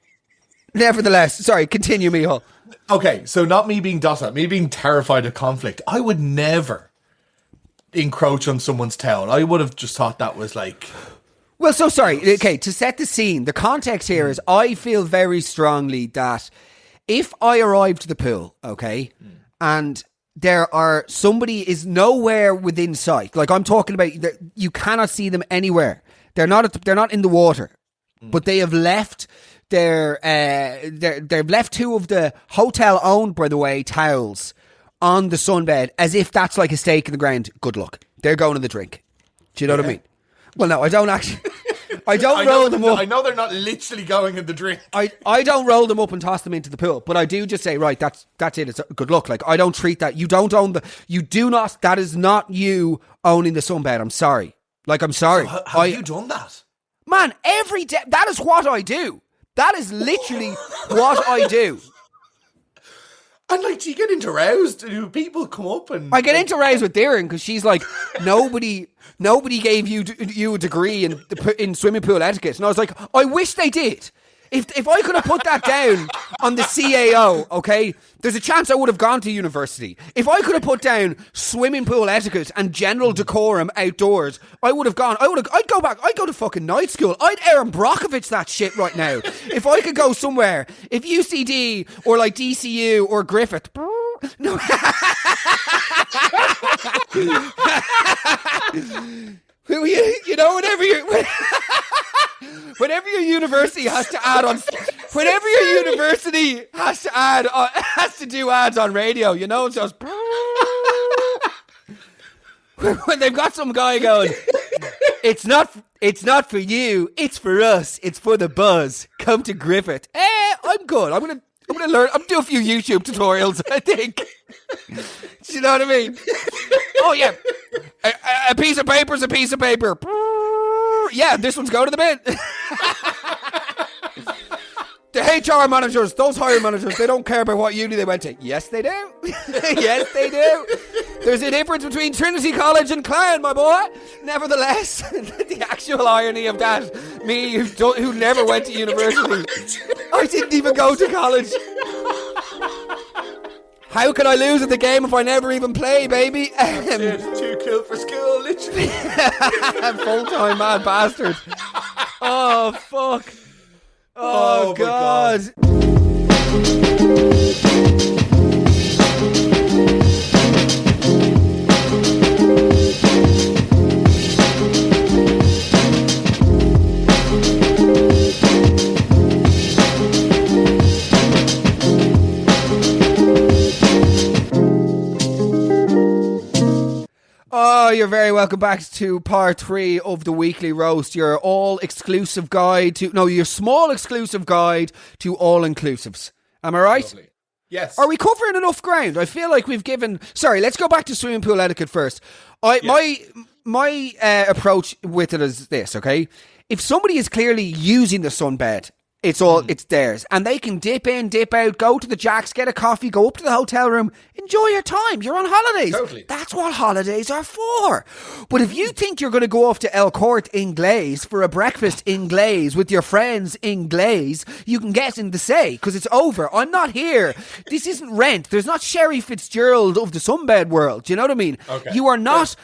nevertheless, sorry, continue, Michal. Okay, so not me being docile, me being terrified of conflict. I would never encroach on someone's town. I would have just thought that was like... Well, so sorry. Okay, to set the scene, the context here is I feel very strongly that if I arrive to the pool, okay, and somebody is nowhere within sight, like I'm talking about, you cannot see them anywhere. They're not in the water, but they have left they've left two of the hotel owned, by the way, towels on the sunbed as if that's like a stake in the ground. Good luck. They're going to the drink. Do you know what I mean? Well, no, I don't actually. I don't roll them up. I know they're not literally going in the drink. I don't roll them up and toss them into the pool, but I do just say, right, that's it. It's good luck. Like, I don't treat that. You don't own that is not you owning the sunbed. I'm sorry. Like, I'm sorry. So have you done that? Man, every day. That is what I do. That is literally what I do. And like, do you get into-roused? Do people come up and... I get into-roused with Darren because she's like, nobody gave you a degree in swimming pool etiquette. And I was like, I wish they did. If I could have put that down on the CAO, okay, there's a chance I would have gone to university. If I could have put down swimming pool etiquette and general decorum outdoors, I would have gone. I'd go back. I'd go to fucking night school. I'd Aaron Brockovich that shit right now. If I could go somewhere, if UCD or like DCU or Griffith, no. You know, whenever your university has to add on, whenever your university has to do ads on radio, you know, it's just when they've got some guy going, it's not for you, it's for us, it's for the buzz. Come to Griffith. I'm good. I'm gonna learn. I'm gonna do a few YouTube tutorials, I think. Do you know what I mean? Oh yeah, a piece of paper is a piece of paper. Yeah, this one's going to the bin. The HR managers, those hiring managers, they don't care about what uni they went to. Yes, they do. Yes, they do. There's a difference between Trinity College and Clan, my boy. Nevertheless, sexual irony of that. Me, who never went to university. I didn't even go to college. How can I lose at the game if I never even play, baby? It's too cool for school, literally. Full-time mad bastard. Oh, fuck. Oh God. Oh, you're very welcome back to part 3 of the weekly roast. Your all exclusive guide your small exclusive guide to all inclusives. Am I right? Lovely. Yes. Are we covering enough ground? I feel like we've given. Sorry, let's go back to swimming pool etiquette first. My approach with it is this. Okay, if somebody is clearly using the sunbed, it's theirs, and they can dip in, dip out, go to the Jacks, get a coffee, go up to the hotel room, enjoy your time. You're on holidays. Totally. That's what holidays are for. But if you think you're going to go off to El Corte Inglés for a breakfast Inglés with your friends Inglés, you can get in the say, because it's over. I'm not here. This isn't Rent. There's not Sherry Fitzgerald of the sunbed world. Do you know what I mean? Okay. You are not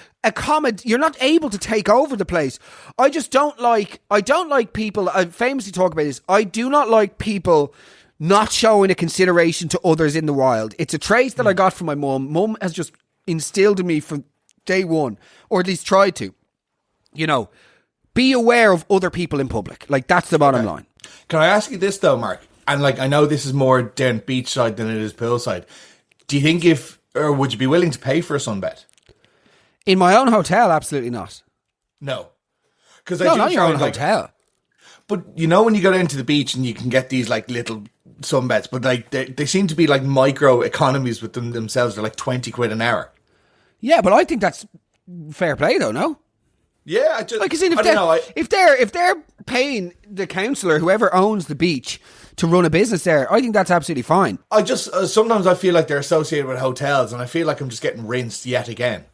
you're not able to take over the place. I don't like people. I famously talk about this. I do not like people not showing a consideration to others in the wild. It's a trait that I got from my mum. Mum has just instilled in me from day one, or at least tried to. Be aware of other people in public. Like, that's the bottom line. Can I ask you this though, Mark? And I know this is more down beachside than it is poolside. Do you think would you be willing to pay for a sunbed? In my own hotel, absolutely not. No. Because not your own hotel. But when you go down to the beach and you can get these little sunbeds, but they seem to be like micro economies with themselves. They're like 20 quid an hour. Yeah, but I think that's fair play though, no? Yeah, if they're paying the councillor, whoever owns the beach, to run a business there, I think that's absolutely fine. I just sometimes I feel like they're associated with hotels, and I feel like I'm just getting rinsed yet again.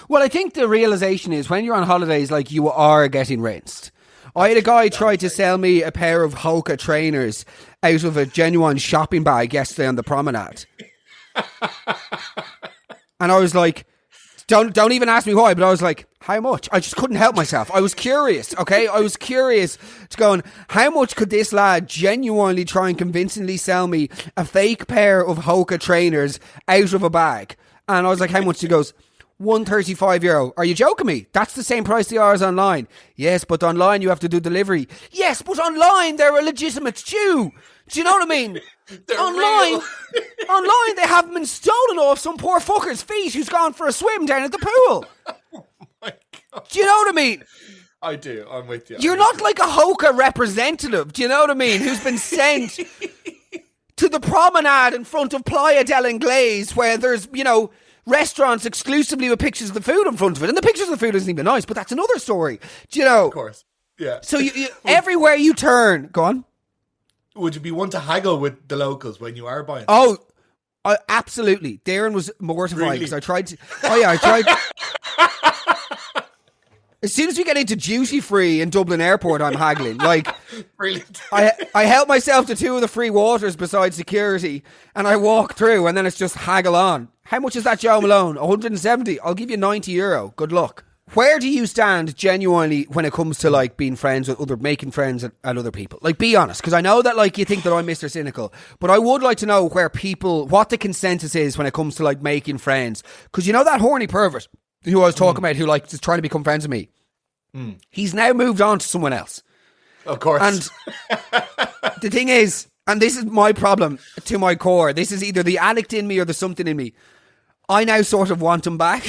Well, I think the realisation is when you're on holidays, you are getting rinsed. I had a guy try to sell me a pair of Hoka trainers out of a genuine shopping bag yesterday on the promenade. And I was like, don't even ask me why, but I was like, how much? I just couldn't help myself. I was curious, okay? I was curious to go, how much could this lad genuinely try and convincingly sell me a fake pair of Hoka trainers out of a bag? And I was like, how much? He goes, €135. Are you joking me? That's the same price they are as online. Yes, but online you have to do delivery. Yes, but online they're a legitimate shoe. Do you know what I mean? Online they haven't been stolen off some poor fucker's feet who's gone for a swim down at the pool. Oh my God. Do you know what I mean? I do. I'm with you. You're not like a Hoka representative. Do you know what I mean? Who's been sent to the promenade in front of Playa del Inglés where there's, restaurants exclusively with pictures of the food in front of it. And the pictures of the food isn't even nice, but that's another story. Do you know? Of course. Yeah. So you everywhere you turn, go on. Would you be one to haggle with the locals when you are buying? Oh, absolutely. Darren was mortified because I tried to. Oh yeah, I tried. As soon as we get into duty free in Dublin Airport, I'm haggling. Brilliant. I help myself to 2 of the free waters beside security, and I walk through, and then it's just haggle on. How much is that, Joe Malone? 170. I'll give you €90. Good luck. Where do you stand genuinely when it comes to being friends with making friends and other people? Be honest, because I know that you think that I'm Mr. Cynical, but I would like to know what the consensus is when it comes to making friends. Because that horny pervert who I was talking about, who is trying to become friends with me, he's now moved on to someone else. Of course. And the thing is, and this is my problem to my core, this is either the addict in me or the something in me. I now sort of want him back.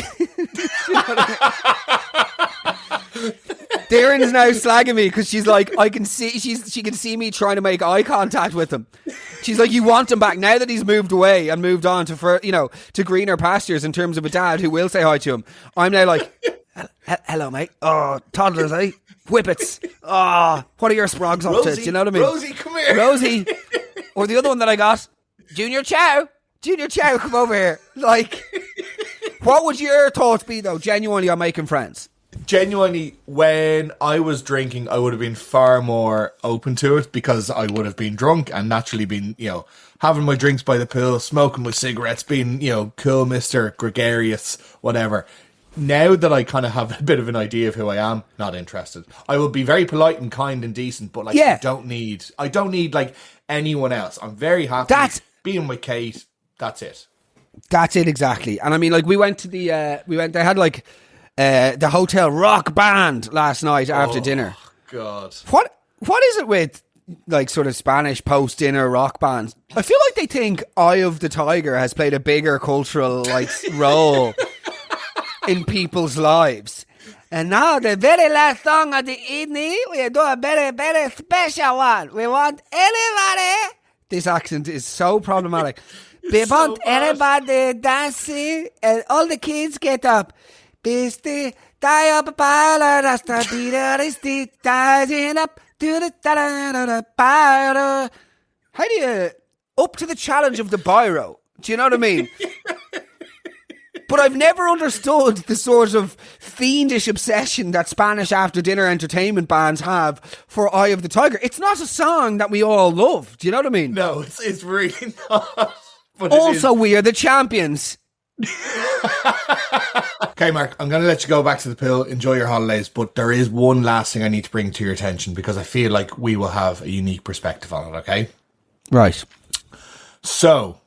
Darren is now slagging me because she's like, she can see me trying to make eye contact with him. She's like, you want him back now that he's moved away and moved on to greener pastures in terms of a dad who will say hi to him. I'm now like, hello mate. Oh, toddlers, eh? Whippets. Oh, what are your sprogs up to? Do you know what I mean? Rosie, come here. Rosie. Or the other one that I got, Junior Chow, come over here. What would your thoughts be though, genuinely, on making friends? genuinely, when I was drinking, I would have been far more open to it because I would have been drunk and naturally been, having my drinks by the pool, smoking my cigarettes, being, cool, Mr. Gregarious, whatever. Now that I kind of have a bit of an idea of who I am, not interested. I will be very polite and kind and decent, but I don't need like anyone else. I'm very happy being with Kate. That's it. That's it exactly. And I mean, like we went to they had like the Hotel Rock Band last night after dinner. God. What is it with like sort of Spanish post-dinner rock bands? I feel like they think Eye of the Tiger has played a bigger cultural like role in people's lives. And now the very last song of the evening, we do a very, very special one. We want everybody. This accent is so problematic. We want everybody dancing and all the kids get up. How do you up to the challenge of the biro? Do you know what I mean? But I've never understood the sort of fiendish obsession that Spanish after dinner entertainment bands have for Eye of the Tiger. It's not a song that we all love. Do you know what I mean? No, it's really not. But also, we are the champions. Okay, Mark, I'm going to let you go back to the pool, enjoy your holidays, but there is one last thing I need to bring to your attention because I feel like we will have a unique perspective on it, okay? Right. So,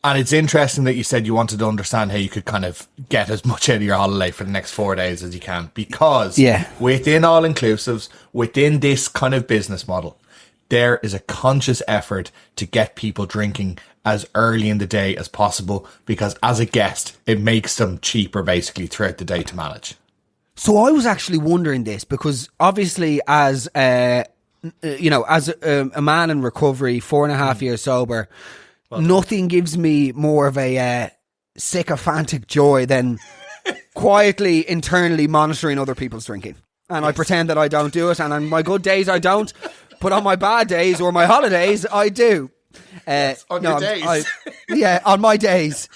and it's interesting that you said you wanted to understand how you could kind of get as much out of your holiday for the next 4 days as you can because within all-inclusives, within this kind of business model, there is a conscious effort to get people drinking as early in the day as possible because as a guest, it makes them cheaper basically throughout the day to manage. So I was actually wondering this because obviously as a man in recovery, 4.5 years sober, nothing gives me more of a sycophantic joy than quietly, internally monitoring other people's drinking. And I pretend that I don't do it, and on my good days I don't, but on my bad days or my holidays I do. On your days? On my days.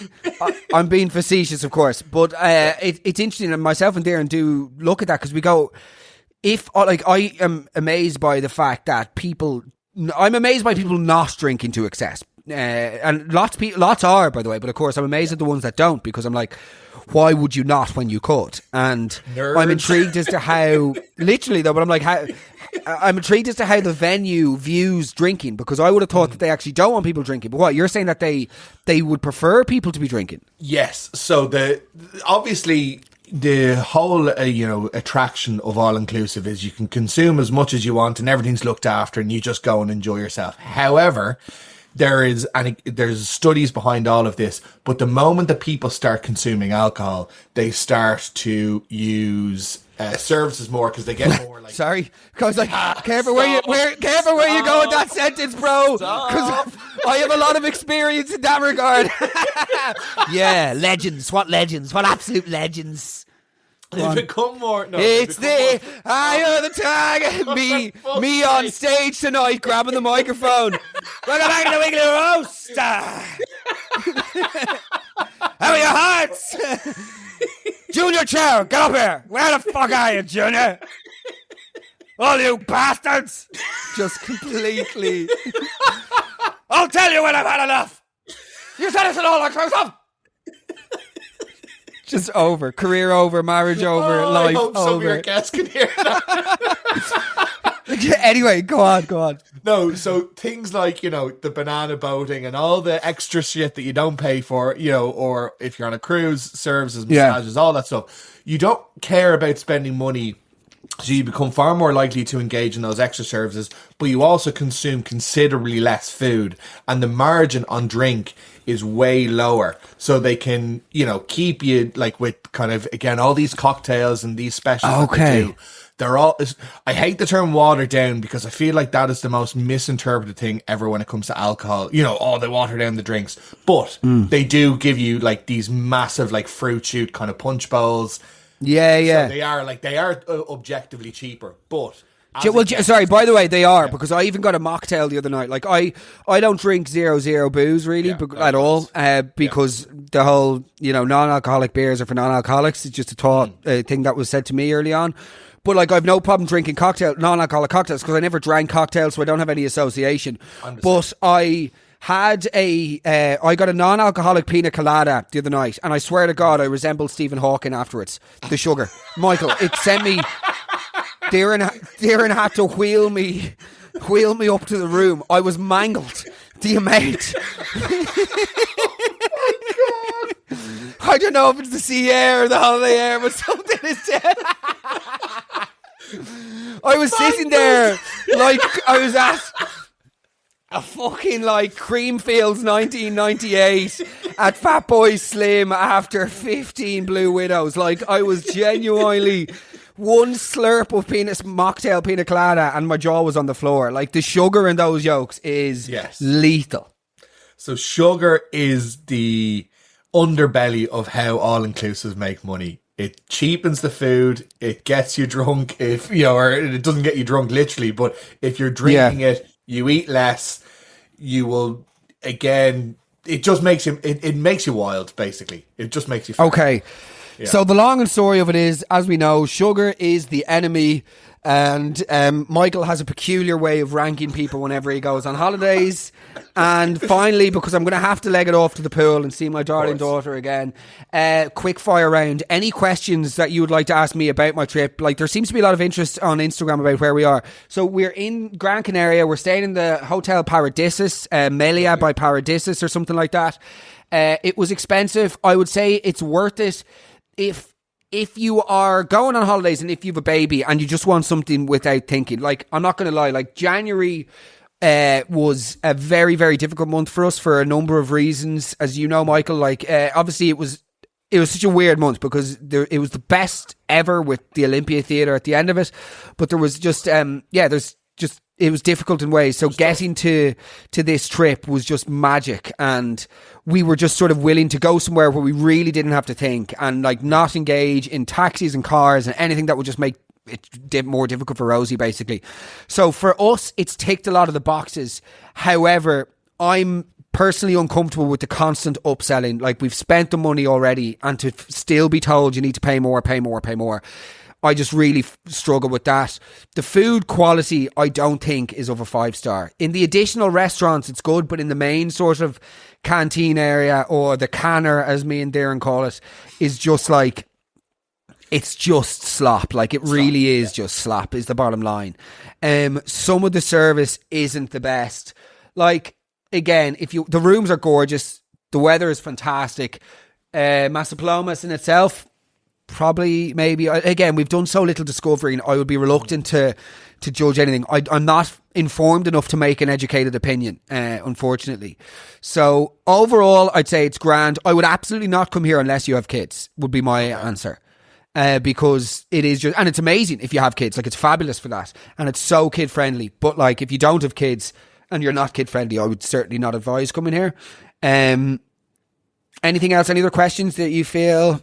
I'm being facetious, of course, but it's interesting, and myself and Darren do look at that because we go, I am amazed by the fact that I'm amazed by people not drinking to excess. And lots are, by the way, but of course I'm amazed at the ones that don't because I'm like, why would you not when you could? And Nerds. I'm intrigued as to how, literally though, but I'm like, I'm intrigued as to how the venue views drinking because I would have thought that they actually don't want people drinking. But what you're saying that they would prefer people to be drinking? Yes. So obviously the whole attraction of all inclusive is you can consume as much as you want and everything's looked after and you just go and enjoy yourself. However, there's studies behind all of this, but the moment that people start consuming alcohol, they start to use services more because they get more like. Sorry, because careful where you go with that sentence, bro. Because I have a lot of experience in that regard. Yeah, legends. What legends? What absolute legends? They become more. No, it's the Eye of the Tiger. Me on stage tonight, grabbing the microphone. Welcome back to the Weekly Roast. How are your hearts? Junior Chow, get up here. Where the fuck are you, Junior? All you bastards. Just completely. I'll tell you when I've had enough. You said it's an all-inclusive. Just over. Career over, marriage over, life I hope over. some of your guests can hear that. Anyway, go on. No, so things like, the banana boating and all the extra shit that you don't pay for, or if you're on a cruise, services, massages, all that stuff. You don't care about spending money, so you become far more likely to engage in those extra services, but you also consume considerably less food, and the margin on drink is way lower. So they can, keep you like with kind of, again, all these cocktails and these specials that they do. They're all, I hate the term watered down because I feel like that is the most misinterpreted thing ever when it comes to alcohol. They water down the drinks, but they do give you like these massive like fruit shoot kind of punch bowls. Yeah. So they are objectively cheaper, but Sorry, by the way, they are, because I even got a mocktail the other night. Like, I don't drink 0.0 booze, really, at all, because the whole, non-alcoholic beers are for non-alcoholics. It's just a thing that was said to me early on. But, like, I've no problem drinking non-alcoholic cocktails, because I never drank cocktails, so I don't have any association. But I got a non-alcoholic pina colada the other night, and I swear to God, I resembled Stephen Hawking afterwards. The sugar. Michael, it sent me... Darren had to wheel me up to the room. I was mangled. The amount. Oh, God. I don't know if it's the sea air or the holiday air, but something is dead. I was sitting there like I was at a fucking like Creamfields 1998 at Fat Boy Slim after 15 Blue Widows. Like, I was genuinely... one slurp of mocktail pina colada and my jaw was on the floor. Like, the sugar in those yolks is lethal. So sugar is the underbelly of how all-inclusives make money. It cheapens the food. It gets you drunk or it doesn't get you drunk literally, but if you're drinking it, you eat less, you will, again, it just makes you, it makes you wild, basically. It just makes you fat. Okay. Yeah. So the long and story of it is, as we know, sugar is the enemy, and Michael has a peculiar way of ranking people whenever he goes on holidays. And finally, because I'm going to have to leg it off to the pool and see my darling daughter again, quick fire round. Any questions that you would like to ask me about my trip? Like, there seems to be a lot of interest on Instagram about where we are. So we're in Gran Canaria. We're staying in the Hotel Paradisus, Melia by Paradisus or something like that. It was expensive. I would say it's worth it. If you are going on holidays and if you have a baby and you just want something without thinking, like, I'm not going to lie, like, January was a very, very difficult month for us for a number of reasons. As you know, Michael, like, obviously it was such a weird month because it was the best ever with the Olympia Theatre at the end of it. But there was just, it was difficult in ways. So getting to this trip was just magic, and we were just sort of willing to go somewhere where we really didn't have to think and like not engage in taxis and cars and anything that would just make it more difficult for Rosie, basically. So for us, it's ticked a lot of the boxes. However, I'm personally uncomfortable with the constant upselling. Like, we've spent the money already, and to still be told you need to pay more. I just really struggle with that. The food quality, I don't think, is of a 5-star. In the additional restaurants, it's good, but in the main sort of canteen area, or the canner, as me and Darren call it, is just like, it's just slop. Like, it really is just slop, is the bottom line. Some of the service isn't the best. Like, again, the rooms are gorgeous. The weather is fantastic. Masapalomas in itself, probably, maybe, again, we've done so little discovering, I would be reluctant to judge anything. I'm not informed enough to make an educated opinion, unfortunately. So overall, I'd say it's grand. I would absolutely not come here unless you have kids, would be my answer. Because it is just, and it's amazing if you have kids, like, it's fabulous for that, and it's so kid friendly. But like, if you don't have kids and you're not kid friendly, I would certainly not advise coming here. Anything else? Any other questions that you feel?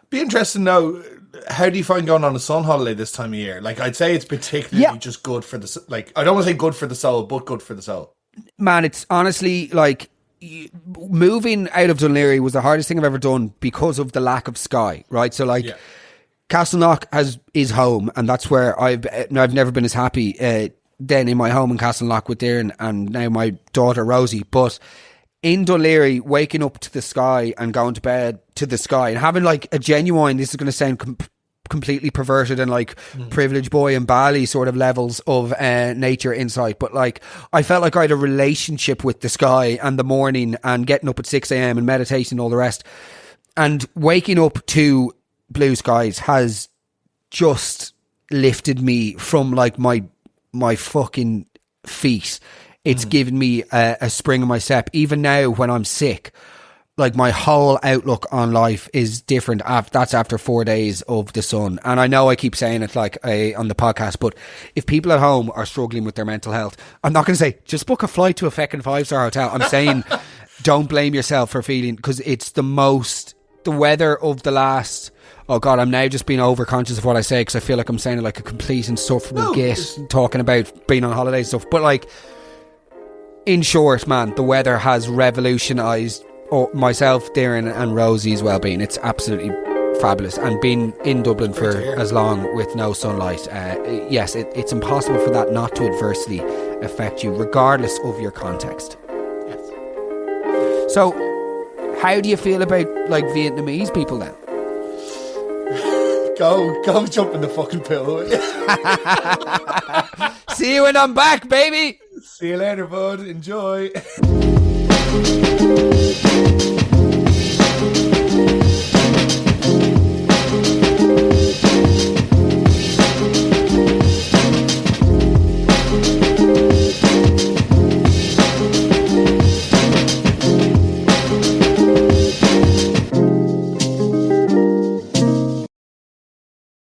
Be interested to know, how do you find going on a sun holiday this time of year? Like, I'd say it's particularly just good for the, like, I don't want to say good for the soul, but good for the soul. Man, it's honestly like, moving out of Dunleary was the hardest thing I've ever done because of the lack of sky, right? So like, Castleknock is home, and that's where I've never been as happy then in my home in Castleknock with Darren and now my daughter Rosie. But in Dunleary, waking up to the sky and going to bed to the sky and having like a genuine, this is going to sound completely perverted and like privileged boy in Bali sort of levels of nature insight, but like, I felt like I had a relationship with the sky and the morning and getting up at 6 a.m. and meditating and all the rest. And waking up to blue skies has just lifted me from like my fucking feet. It's given me a spring in my step. Even now when I'm sick, like, my whole outlook on life is different. That's after 4 days of the sun. And I know I keep saying it like on the podcast, but if people at home are struggling with their mental health, I'm not going to say just book a flight to a fucking 5-star hotel. I'm saying don't blame yourself for feeling, because it's the weather of the last oh God, I'm now just being overconscious of what I say because I feel like I'm sounding like a complete insufferable git talking about being on holiday and stuff. But like, in short, man, the weather has revolutionised myself, Darren and Rosie's well-being. It's absolutely fabulous. And being in Dublin for as long with no sunlight, yes, it's impossible for that not to adversely affect you, regardless of your context. Yes. So, how do you feel about like Vietnamese people then? Go jump in the fucking pool. See you when I'm back, baby. See you later, bud. Enjoy.